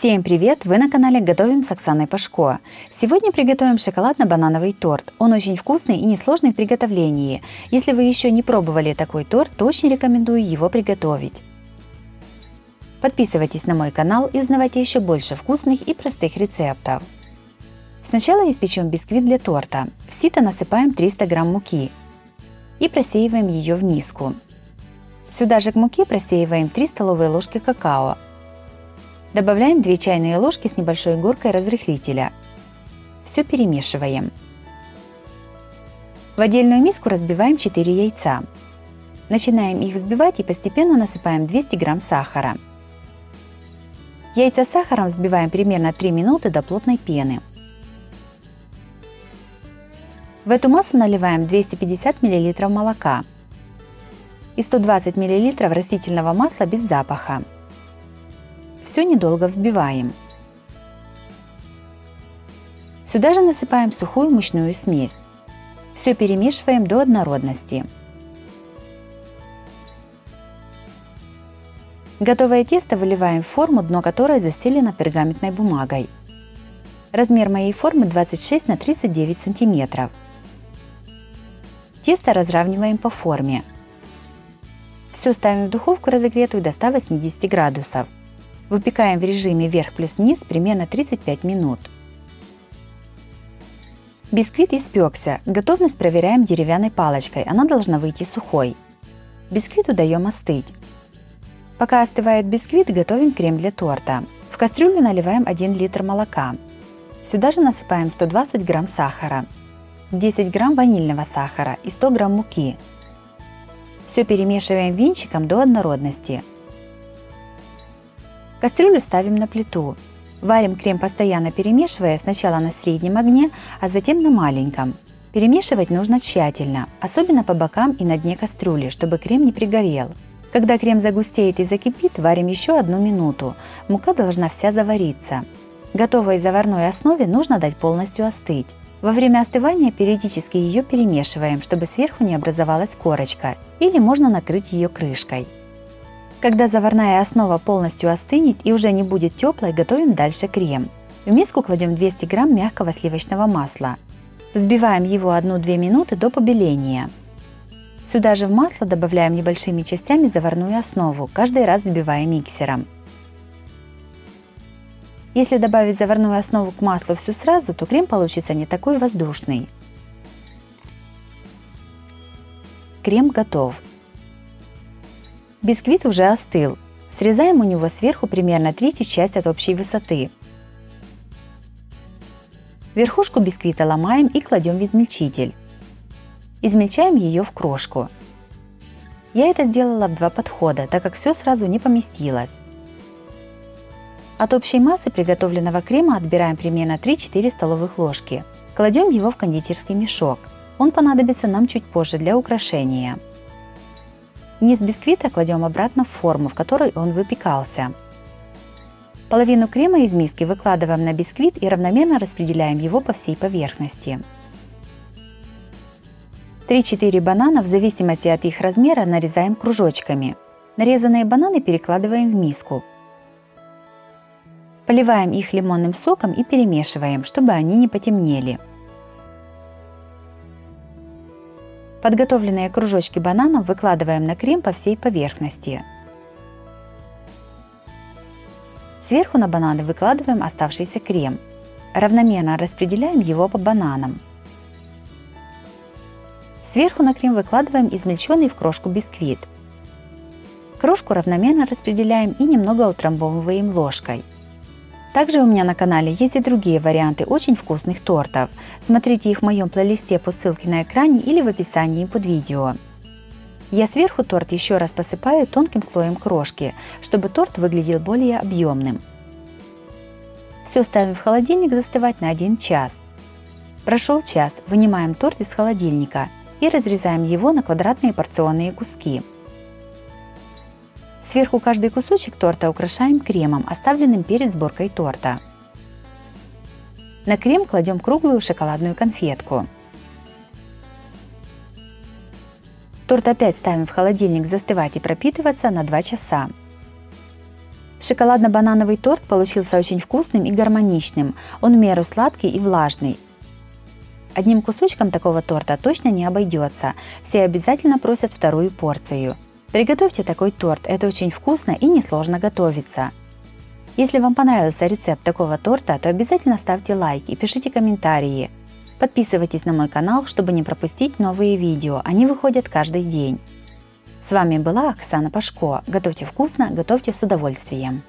Всем привет! Вы на канале Готовим с Оксаной Пашко. Сегодня приготовим шоколадно-банановый торт. Он очень вкусный и несложный в приготовлении. Если вы еще не пробовали такой торт, то очень рекомендую его приготовить. Подписывайтесь на мой канал и узнавайте еще больше вкусных и простых рецептов. Сначала испечем бисквит для торта. В сито насыпаем 300 грамм муки и просеиваем ее в миску. Сюда же к муке просеиваем 3 столовые ложки какао. Добавляем 2 чайные ложки с небольшой горкой разрыхлителя. Все перемешиваем. В отдельную миску разбиваем 4 яйца. Начинаем их взбивать и постепенно насыпаем 200 грамм сахара. Яйца с сахаром взбиваем примерно 3 минуты до плотной пены. В эту массу наливаем 250 мл молока и 120 мл растительного масла без запаха. Все недолго взбиваем. Сюда же насыпаем сухую мучную смесь. Все перемешиваем до однородности. Готовое тесто выливаем в форму, дно которой застелено пергаментной бумагой. Размер моей формы 26 на 39 см. Тесто разравниваем по форме. Все ставим в духовку, разогретую до 180 градусов. Выпекаем в режиме вверх плюс вниз примерно 35 минут. Бисквит испекся. Готовность проверяем деревянной палочкой. Она должна выйти сухой. Бисквиту даем остыть. Пока остывает бисквит, готовим крем для торта. В кастрюлю наливаем 1 литр молока. Сюда же насыпаем 120 грамм сахара, 10 грамм ванильного сахара и 100 грамм муки. Все перемешиваем венчиком до однородности. Кастрюлю ставим на плиту. Варим крем, постоянно перемешивая, сначала на среднем огне, а затем на маленьком. Перемешивать нужно тщательно, особенно по бокам и на дне кастрюли, чтобы крем не пригорел. Когда крем загустеет и закипит, варим еще 1 минуту. Мука должна вся завариться. Готовой заварной основе нужно дать полностью остыть. Во время остывания периодически ее перемешиваем, чтобы сверху не образовалась корочка, или можно накрыть ее крышкой. Когда заварная основа полностью остынет и уже не будет теплой, готовим дальше крем. В миску кладем 200 грамм мягкого сливочного масла. Взбиваем его 1-2 минуты до побеления. Сюда же в масло добавляем небольшими частями заварную основу, каждый раз взбивая миксером. Если добавить заварную основу к маслу всю сразу, то крем получится не такой воздушный. Крем готов. Бисквит уже остыл. Срезаем у него сверху примерно 1/3 часть от общей высоты. Верхушку бисквита ломаем и кладем в измельчитель. Измельчаем ее в крошку. Я это сделала в 2 подхода, так как все сразу не поместилось. От общей массы приготовленного крема отбираем примерно 3-4 столовых ложки. Кладем его в кондитерский мешок. Он понадобится нам чуть позже для украшения. Низ бисквита кладем обратно в форму, в которой он выпекался. Половину крема из миски выкладываем на бисквит и равномерно распределяем его по всей поверхности. 3-4 банана в зависимости от их размера нарезаем кружочками. Нарезанные бананы перекладываем в миску. Поливаем их лимонным соком и перемешиваем, чтобы они не потемнели. Подготовленные кружочки бананов выкладываем на крем по всей поверхности. Сверху на бананы выкладываем оставшийся крем. Равномерно распределяем его по бананам. Сверху на крем выкладываем измельченный в крошку бисквит. Крошку равномерно распределяем и немного утрамбовываем ложкой. Также у меня на канале есть и другие варианты очень вкусных тортов. Смотрите их в моем плейлисте по ссылке на экране или в описании под видео. Я сверху торт еще раз посыпаю тонким слоем крошки, чтобы торт выглядел более объемным. Все ставим в холодильник застывать на 1 час. Прошел час, вынимаем торт из холодильника и разрезаем его на квадратные порционные куски. Сверху каждый кусочек торта украшаем кремом, оставленным перед сборкой торта. На крем кладем круглую шоколадную конфетку. Торт опять ставим в холодильник застывать и пропитываться на 2 часа. Шоколадно-банановый торт получился очень вкусным и гармоничным. Он в меру сладкий и влажный. Одним кусочком такого торта точно не обойдется. Все обязательно просят вторую порцию. Приготовьте такой торт, это очень вкусно и несложно готовится. Если вам понравился рецепт такого торта, то обязательно ставьте лайк и пишите комментарии. Подписывайтесь на мой канал, чтобы не пропустить новые видео, они выходят каждый день. С вами была Оксана Пашко. Готовьте вкусно, готовьте с удовольствием.